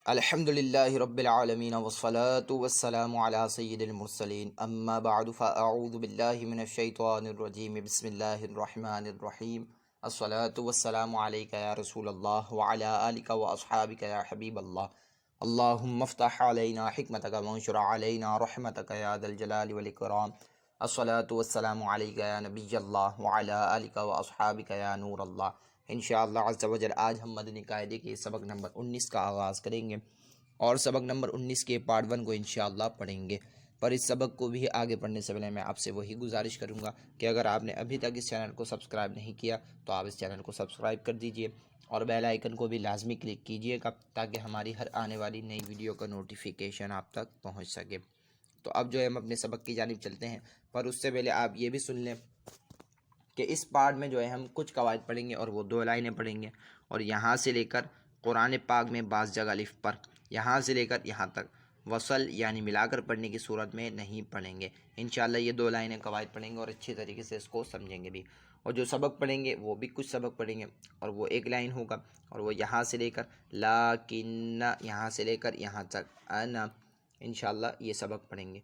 الحمدللہ رب العالمین والصلاة والسلام علی سید المرسلین اما بعد فاعوذ باللہ من الشیطان الرجیم بسم اللہ الرحمن الرحیم الصلاة والسلام علیکہ یا رسول اللہ وعلی آلکہ واصحابکہ یا حبیب اللہ اللہم افتح علینا حکمتک وانشر علینا رحمتک یا ذا الجلال والاکرام الصلاة والسلام علیکہ یا نبی اللہ وعلی آلکہ واصحابکہ یا نور اللہ۔ انشاءاللہ عز و جل آج ہم مدنی قاعدے کے سبق نمبر 19 کا آغاز کریں گے اور سبق نمبر 19 کے پارٹ 1 کو انشاءاللہ پڑھیں گے۔ پر اس سبق کو بھی آگے پڑھنے سے پہلے میں آپ سے وہی گزارش کروں گا کہ اگر آپ نے ابھی تک اس چینل کو سبسکرائب نہیں کیا تو آپ اس چینل کو سبسکرائب کر دیجئے اور بیل آئیکن کو بھی لازمی کلک کیجئے گا تاکہ ہماری ہر آنے والی نئی ویڈیو کا نوٹیفیکیشن آپ تک پہنچ سکے۔ تو اب جو ہے ہم اپنے سبق کی جانب چلتے ہیں، پر اس سے پہلے آپ یہ بھی سن لیں کہ اس پارٹ میں جو ہے ہم کچھ قواعد پڑھیں گے اور وہ 2 لائنیں پڑھیں گے، اور یہاں سے لے کر قرآن پاک میں بعض جگہ الف پر، یہاں سے لے کر یہاں تک وصل یعنی ملا کر پڑھنے کی صورت میں نہیں پڑھیں گے۔ انشاءاللہ یہ 2 لائنیں قواعد پڑھیں گے اور اچھے طریقے سے اس کو سمجھیں گے بھی، اور جو سبق پڑھیں گے وہ بھی کچھ سبق پڑھیں گے اور وہ 1 لائن ہوگا، اور وہ یہاں سے لے کر لیکن یہاں سے لے کر یہاں تک انا، انشاءاللہ یہ سبق پڑھیں گے۔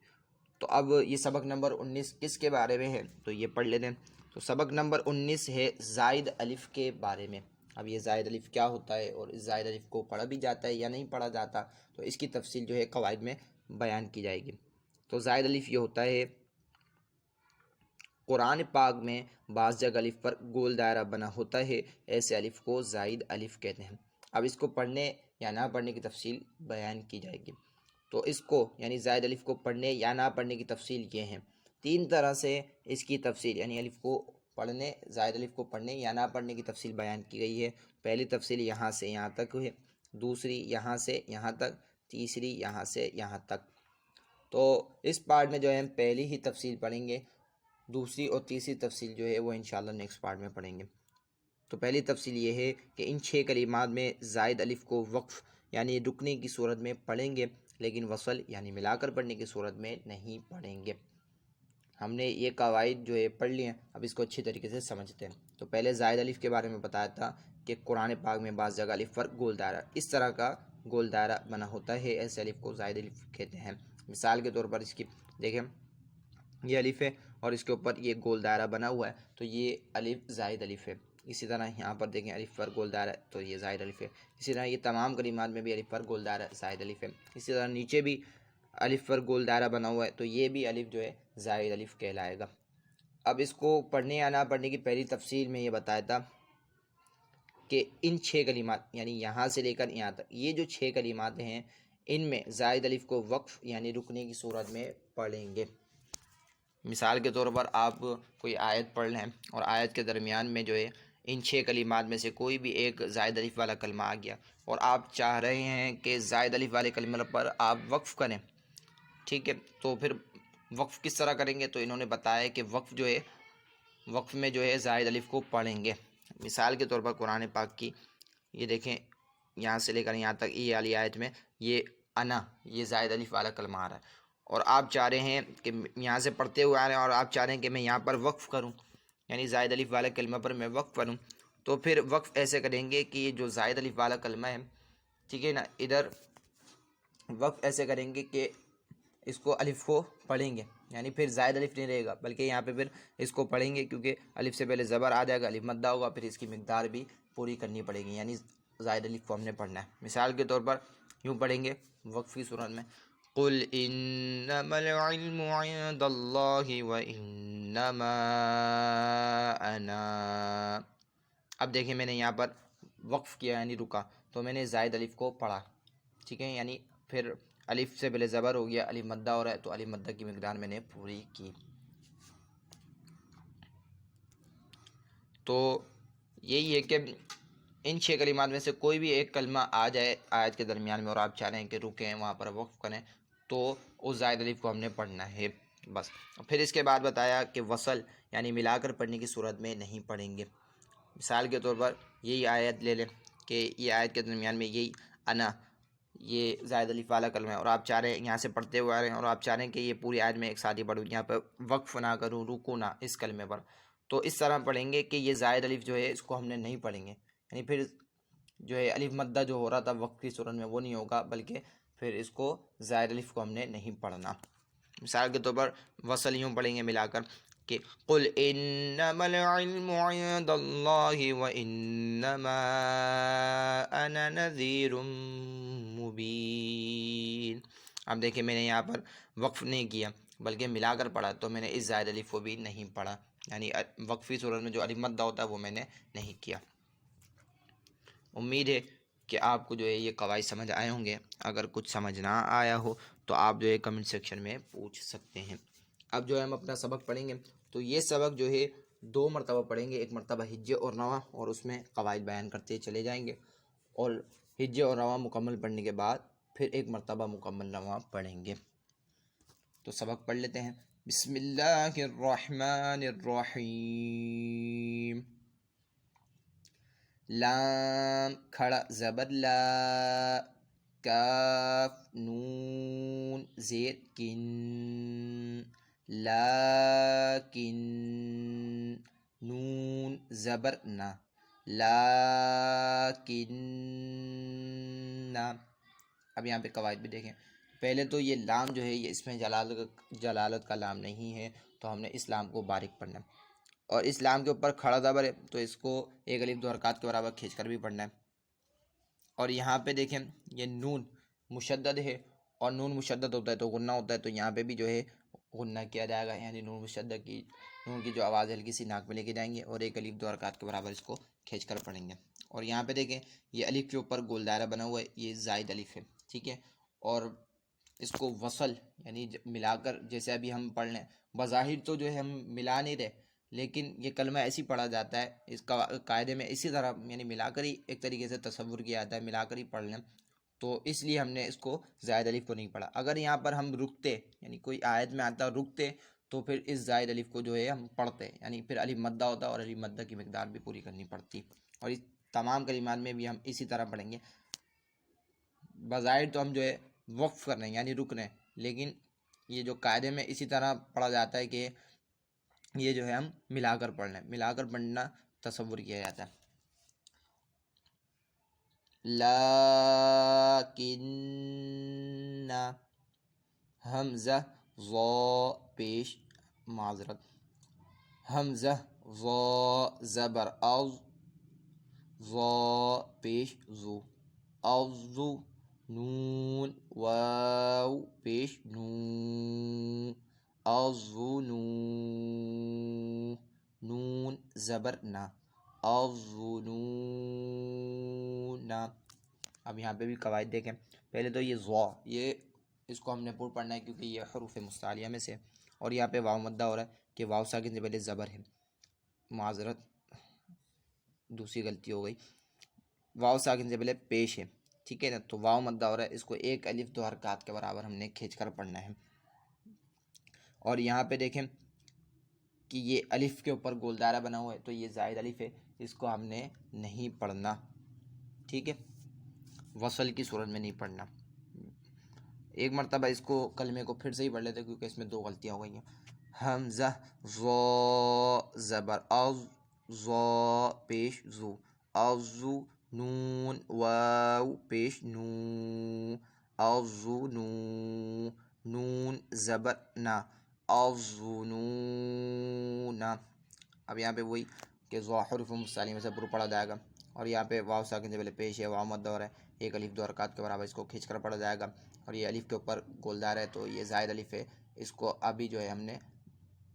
تو اب یہ سبق نمبر 19 کس کے بارے میں ہے تو یہ پڑھ لیتے ہیں۔ تو سبق نمبر 19 ہے زائد الف کے بارے میں۔ اب یہ زائد الف کیا ہوتا ہے اور اس زائد الف کو پڑھا بھی جاتا ہے یا نہیں پڑھا جاتا، تو اس کی تفصیل جو ہے قواعد میں بیان کی جائے گی۔ تو زائد الف یہ ہوتا ہے، قرآن پاک میں بعض جگہ الف پر گول دائرہ بنا ہوتا ہے، ایسے الف کو زائد الف کہتے ہیں۔ اب اس کو پڑھنے یا نہ پڑھنے کی تفصیل بیان کی جائے گی۔ تو اس کو یعنی زائد الف کو پڑھنے یا نہ پڑھنے کی تفصیل یہ ہے، 3 طرح سے اس کی تفصیل یعنی الف کو پڑھنے، زائد الف کو پڑھنے یا نہ پڑھنے کی تفصیل بیان کی گئی ہے۔ پہلی تفصیل یہاں سے یہاں تک ہے، دوسری یہاں سے یہاں تک، تیسری یہاں سے یہاں تک۔ تو اس پارٹ میں جو ہے ہم پہلی ہی تفصیل پڑھیں گے، دوسری اور تیسری تفصیل جو ہے وہ انشاءاللہ نیکسٹ پارٹ میں پڑھیں گے۔ تو پہلی تفصیل یہ ہے کہ ان 6 کلمات میں زائد الف کو وقف یعنی رکنے کی صورت میں پڑھیں گے، لیکن وصل یعنی ملا کر پڑھنے کی صورت میں نہیں پڑھیں گے۔ ہم نے یہ قواعد جو ہے پڑھ لی ہیں، اب اس کو اچھی طریقے سے سمجھتے ہیں۔ تو پہلے زائد الف کے بارے میں بتایا تھا کہ قرآن پاک میں بعض جگہ الف پر گول دائرہ، اس طرح کا گول دائرہ بنا ہوتا ہے، ایسے الف کو زائد الف کہتے ہیں۔ مثال کے طور پر اس کی دیکھیں، یہ الف ہے اور اس کے اوپر یہ گول دائرہ بنا ہوا ہے، تو یہ الف زائد الف ہے۔ اسی طرح یہاں پر دیکھیں الف پر گول دائرہ تو یہ زائد الف ہے۔ اسی طرح یہ تمام کلمات میں بھی الف پر گول دائرہ زائد الف ہے۔ اسی طرح نیچے بھی الف پر گول دائرہ بنا ہوا ہے تو یہ بھی الف جو ہے زائد الف کہلائے گا۔ اب اس کو پڑھنے یا نہ پڑھنے کی پہلی تفصیل میں یہ بتایا تھا کہ ان 6 کلمات یعنی یہاں سے لے کر یہاں تک، یہ جو 6 کلمات ہیں ان میں زائد الف کو وقف یعنی رکنے کی صورت میں پڑھیں گے۔ مثال کے طور پر آپ کوئی آیت پڑھ لیں اور آیت کے درمیان میں جو ہے ان 6 کلمات میں سے کوئی بھی ایک زائد الف والا کلمہ آ گیا اور آپ چاہ رہے ہیں کہ زائد الف والے کلمہ پر آپ وقف کریں، ٹھیک ہے، تو پھر وقف کس طرح کریں گے؟ تو انہوں نے بتایا کہ وقف جو ہے، وقف میں جو ہے زائد الف کو پڑھیں گے۔ مثال کے طور پر قرآن پاک کی یہ دیکھیں، یہاں سے لے کر یہاں تک یہ والی آیت میں یہ انا، یہ زائد الف والا کلمہ آ رہا ہے اور آپ چاہ رہے ہیں کہ یہاں سے پڑھتے ہوئے آ رہے ہیں اور آپ چاہ رہے ہیں کہ میں یہاں پر وقف کروں، یعنی زائد الف والا کلمہ پر میں وقف کروں، تو پھر وقف ایسے کریں گے کہ یہ جو زائد الف والا کلمہ ہے، ٹھیک ہے نا، ادھر وقف ایسے کریں گے کہ اس کو الف کو پڑھیں گے، یعنی پھر زائد الف نہیں رہے گا بلکہ یہاں پہ پھر اس کو پڑھیں گے، کیونکہ الف سے پہلے زبر آ جائے گا، الف مدہ ہوگا، پھر اس کی مقدار بھی پوری کرنی پڑے گی، یعنی زائد الف کو ہم نے پڑھنا ہے۔ مثال کے طور پر یوں پڑھیں گے وقف کی صورت میں، قل انما العلم عند اللہ وانما انا۔ اب دیکھیں میں نے یہاں پر وقف کیا یعنی رکا، تو میں نے زائد الف کو پڑھا، ٹھیک ہے، یعنی پھر الف سے پہلے زبر ہو گیا، الف مدہ ہو رہا ہے تو الف مدہ کی مقدار میں نے پوری کی۔ تو یہی ہے کہ ان 6 کلمات میں سے کوئی بھی ایک کلمہ آ جائے آیت کے درمیان میں اور آپ چاہ رہے ہیں کہ رکیں، وہاں پر وقف کریں، تو اس زائد الف کو ہم نے پڑھنا ہے بس۔ پھر اس کے بعد بتایا کہ وصل یعنی ملا کر پڑھنے کی صورت میں نہیں پڑھیں گے۔ مثال کے طور پر یہی آیت لے لیں کہ یہ آیت کے درمیان میں یہی انا، یہ زائد الف والا کلمہ ہے اور آپ چاہ رہے ہیں یہاں سے پڑھتے ہوئے آ رہے ہیں اور آپ چاہ رہے ہیں کہ یہ پوری آیت میں ایک ساتھ ہی پڑھوں، یہاں پر وقف نہ کروں، رکو نہ اس کلمے پر، تو اس طرح پڑھیں گے کہ یہ زائد الف جو ہے اس کو ہم نے نہیں پڑھیں گے، یعنی پھر جو ہے الف مدہ جو ہو رہا تھا وقف کی صورت میں وہ نہیں ہوگا، بلکہ پھر اس کو زائد الف کو ہم نے نہیں پڑھنا۔ مثال کے طور پر وصل یوں پڑھیں گے ملا کر کہ قل انما العلم عند اللہ وانما انا نذیر مبین۔ اب دیکھیں میں نے یہاں پر وقف نہیں کیا بلکہ ملا کر پڑھا، تو میں نے اس زائد الف کو بھی نہیں پڑھا، یعنی وقفی صورت میں جو الف مدہ ہوتا ہے وہ میں نے نہیں کیا۔ امید ہے کہ آپ کو جو ہے یہ قواعد سمجھ آئے ہوں گے۔ اگر کچھ سمجھ نہ آیا ہو تو آپ جو ہے کمنٹ سیکشن میں پوچھ سکتے ہیں۔ اب جو ہے ہم اپنا سبق پڑھیں گے، تو یہ سبق جو ہے 2 مرتبہ پڑھیں گے، ایک مرتبہ ہجے اور رواں، اور اس میں قواعد بیان کرتے چلے جائیں گے، اور ہجے اور رواں مکمل پڑھنے کے بعد پھر ایک مرتبہ مکمل رواں پڑھیں گے۔ تو سبق پڑھ لیتے ہیں۔ بسم اللہ الرحمن الرحیم۔ لام کھڑا زبر لا، کاف نون زیر کن، لیکن نون زبر نا، لیکن نا۔ اب یہاں پہ قواعد بھی دیکھیں۔ پہلے تو یہ لام جو ہے یہ اس میں جلالت کا لام نہیں ہے، تو ہم نے اس لام کو باریک پڑھنا ہے، اور اس لام کے اوپر کھڑا زبر ہے تو اس کو ایک الف 2 حرکات کے برابر کھینچ کر بھی پڑھنا ہے۔ اور یہاں پہ دیکھیں یہ نون مشدد ہے، اور نون مشدد ہوتا ہے تو غنہ ہوتا ہے، تو یہاں پہ بھی جو ہے غنہ کیا جائے گا، یعنی نون مشدد کی نون کی جو آواز ہلکی سی ناک میں لے کے جائیں گے، اور ایک الف 2 حرکات کے برابر اس کو کھینچ کر پڑھیں گے۔ اور یہاں پہ دیکھیں یہ الف کے اوپر گول دائرہ بنا ہوا ہے، یہ زائد الف ہے، ٹھیک ہے۔ اور اس کو وصل یعنی ملا کر، جیسے ابھی ہم پڑھ لیں، بظاہر تو جو ہے ہم ملا نہیں رہے، لیکن یہ کلمہ ایسی پڑھا جاتا ہے، اس کا قاعدے میں اسی طرح یعنی ملا کر ہی ایک طریقے سے تصور کیا جاتا ہے، ملا کر ہی پڑھ لیں، تو اس لیے ہم نے اس کو زائد الف کو نہیں پڑھا۔ اگر یہاں پر ہم رکتے، یعنی کوئی آیت میں آتا رکتے، تو پھر اس زائد الف کو جو ہے ہم پڑھتے، یعنی پھر الف مدہ ہوتا، اور الف مدہ کی مقدار بھی پوری کرنی پڑتی، اور اس تمام کلمات میں بھی ہم اسی طرح پڑھیں گے۔ بظاہر تو ہم جو ہے وقف کر رہے ہیں یعنی رک رہے ہیں، لیکن یہ جو قاعدے میں اسی طرح پڑھا جاتا ہے کہ یہ جو ہے ہم ملا کر پڑھ لیں، ملا کر پڑھنا تصور کیا جاتا ہے۔ لیکن حمزہ ضا پیش، معذرت، حمزہ ضا زبر از، ضا پیش زو، ازو، نون واو پیش نو، الظنو، نون زبر نا، الظنون۔ اب یہاں پہ بھی قواعد دیکھیں۔ پہلے تو یہ ضا، یہ اس کو ہم نے پور پڑھنا ہے کیونکہ یہ حروف مستعلیہ میں سے، اور یہاں پہ واو مدہ ہو رہا ہے کہ واو ساکن سے پہلے زبر ہے، معذرت دوسری غلطی ہو گئی، واو ساکن سے پہلے پیش ہے، ٹھیک ہے نا، تو واو مدہ ہو رہا ہے، اس کو ایک الف 2 حرکات کے برابر ہم نے کھینچ کر پڑھنا ہے۔ اور یہاں پہ دیکھیں کہ یہ الف کے اوپر گول دائرہ بنا ہوا ہے، تو یہ زائد الف ہے، اس کو ہم نے نہیں پڑھنا، ٹھیک ہے، وصل کی صورت میں نہیں پڑھنا۔ ایک مرتبہ اس کو کلمے کو پھر سے ہی پڑھ لیتے کیونکہ اس میں 2 غلطیاں ہو گئی ہیں۔ حمزہ ضا زبر از، ضا پیش زو، ازو، نون واو پیش نو، الظنو، نون زبر نا، الظنون۔ اب یہاں پہ وہی کہ ضا حرف مستعلیہ میں سے پر پڑھا جائے گا، اور یہاں پہ واو ساکن سے پہلے پیش ہے، واو مدہ ہو رہا ہے، ایک الف 2 حرکات کے برابر اس کو کھینچ کر پڑھا جائے گا، اور یہ الف کے اوپر گولدار ہے تو یہ زائد الف ہے، اس کو ابھی جو ہے ہم نے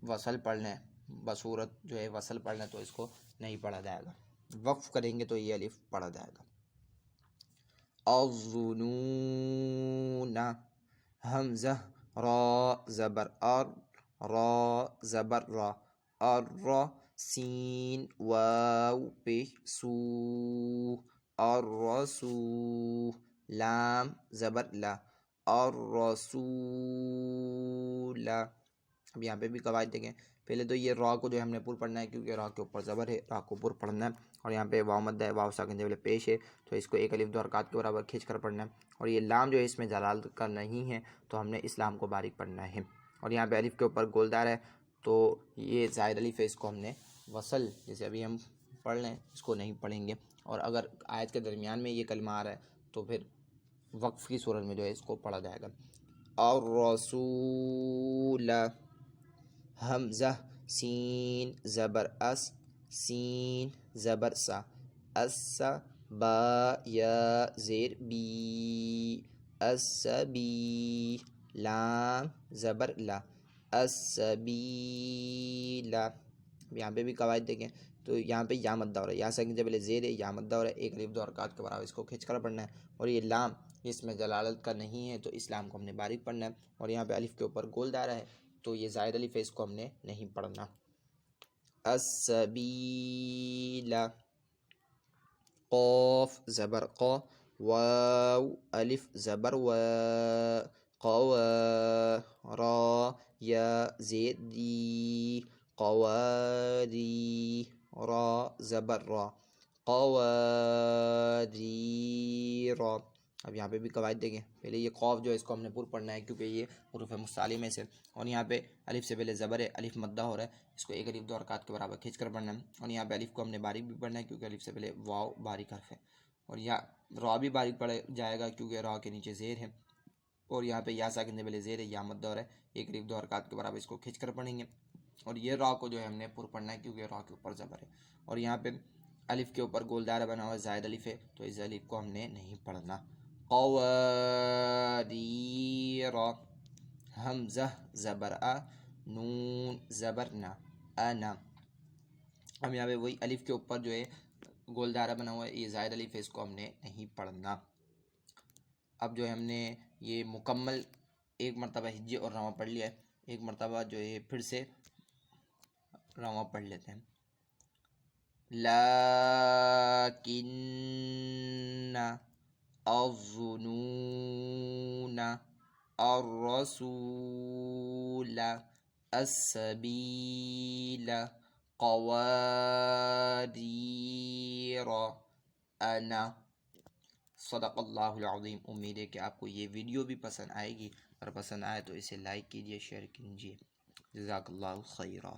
وصل پڑھنا ہے، بصورت جو ہے وصل پڑھنا ہے، تو اس کو نہیں پڑھا جائے گا، وقف کریں گے تو یہ الف پڑھا جائے گا۔ الظنون، حمزہ را زبر ار، را زبر را، الرا، سین واو پیش سو، الرسو، لام زبر لا، الرسول۔ اب یہاں پہ بھی قواعد دیکھیں۔ پہلے تو یہ را کو جو ہم نے پر پڑھنا ہے کیونکہ را کے اوپر زبر ہے، را کو پر پڑھنا ہے، اور یہاں پہ واو مدہ ہے، واو ساکن سے پہلے پیش ہے، تو اس کو ایک الف 2 حرکات کے برابر کھینچ کر پڑھنا ہے، اور یہ لام جو ہے اس میں جلالت کا نہیں ہے تو ہم نے اس لام کو باریک پڑھنا ہے، اور یہاں پہ الف کے اوپر گولدار ہے تو یہ زائد الف ہے، اس کو ہم نے وصل، جیسے ابھی ہم پڑھ لیں، اس کو نہیں پڑھیں گے. اور اگر آیت کے درمیان میں یہ کلمہ آ رہا ہے تو پھر وقف کی صورت میں جو ہے اس کو پڑھا جائے گا. الرسول، حمزہ سین زبر اس، سین زبر سا، السا با یا زیر بی، السبی، لام زبر لا، السبیلا. یہاں پہ بھی قواعد دیکھیں تو یہاں پہ یا مدہ ہو رہا ہے، یا ساکن سے پہلے زیر ہے، یا مدہ ہو رہا ہے، ایک الف دو حرکات کے برابر اس کو کھینچ کر پڑھنا ہے. اور یہ لام اس میں جلالت کا نہیں ہے تو اس لام کو ہم نے باریک پڑھنا ہے. اور یہاں پہ الف کے اوپر گول دائرہ ہے تو یہ زائد الف ہے، اس کو ہم نے نہیں پڑھنا. السبیلا، قوف زبر قو، واو الف زبر و، قوا، را یا زیر دی، قوادی، را زبر را، قوادیر. اب یہاں پہ بھی قواعد دیکھیں، پہلے یہ قوف جو ہے اس کو ہم نے پر پڑھنا ہے کیونکہ یہ حروف مستعلی میں سے. اور یہاں پہ الف سے پہلے زبر ہے، الف مدہ ہو رہا ہے، اس کو ایک الف دو حرکات کے برابر کھینچ کر پڑھنا ہے. اور یہاں پہ الف کو ہم نے باریک بھی پڑھنا ہے کیونکہ الف سے پہلے واو باریک حرف ہے. اور یا را بھی باریک پڑھا جائے گا کیونکہ را کے نیچے زیر ہے. اور یہاں پہ یا ساکن سے پہلے زیر ہے، یا مدہ ہو رہا ہے، ایک الف دو حرکات کے برابر اس کو کھینچ کر پڑھیں گے. اور یہ را کو جو ہے ہم نے پر پڑھنا ہے کیونکہ را کے اوپر زبر ہے. اور یہاں پہ الف کے اوپر گول دائرہ بنا ہوا ہے، زائد الف ہے تو اس الف کو ہم نے نہیں پڑھنا. قوادیر، حمزہ زبر آ، نون زبر نا، انا. ہم یہاں پہ وہی الف کے اوپر جو ہے گول دائرہ بنا ہوا ہے، یہ زائد الف ہے، اس کو ہم نے نہیں پڑھنا. اب جو ہے ہم نے یہ مکمل ایک مرتبہ ہجے اور رواں پڑھ لیا ہے، ایک مرتبہ جو ہے پھر سے رواں پڑھ لیتے ہیں. لیکن الظنون، الرسول، السبیل، قوادیر، انا. صدق اللہ العظیم. امید ہے کہ آپ کو یہ ویڈیو بھی پسند آئے گی، اور پسند آئے تو اسے لائک کیجیے، شیئر کیجیے. جزاک اللہ خیرہ.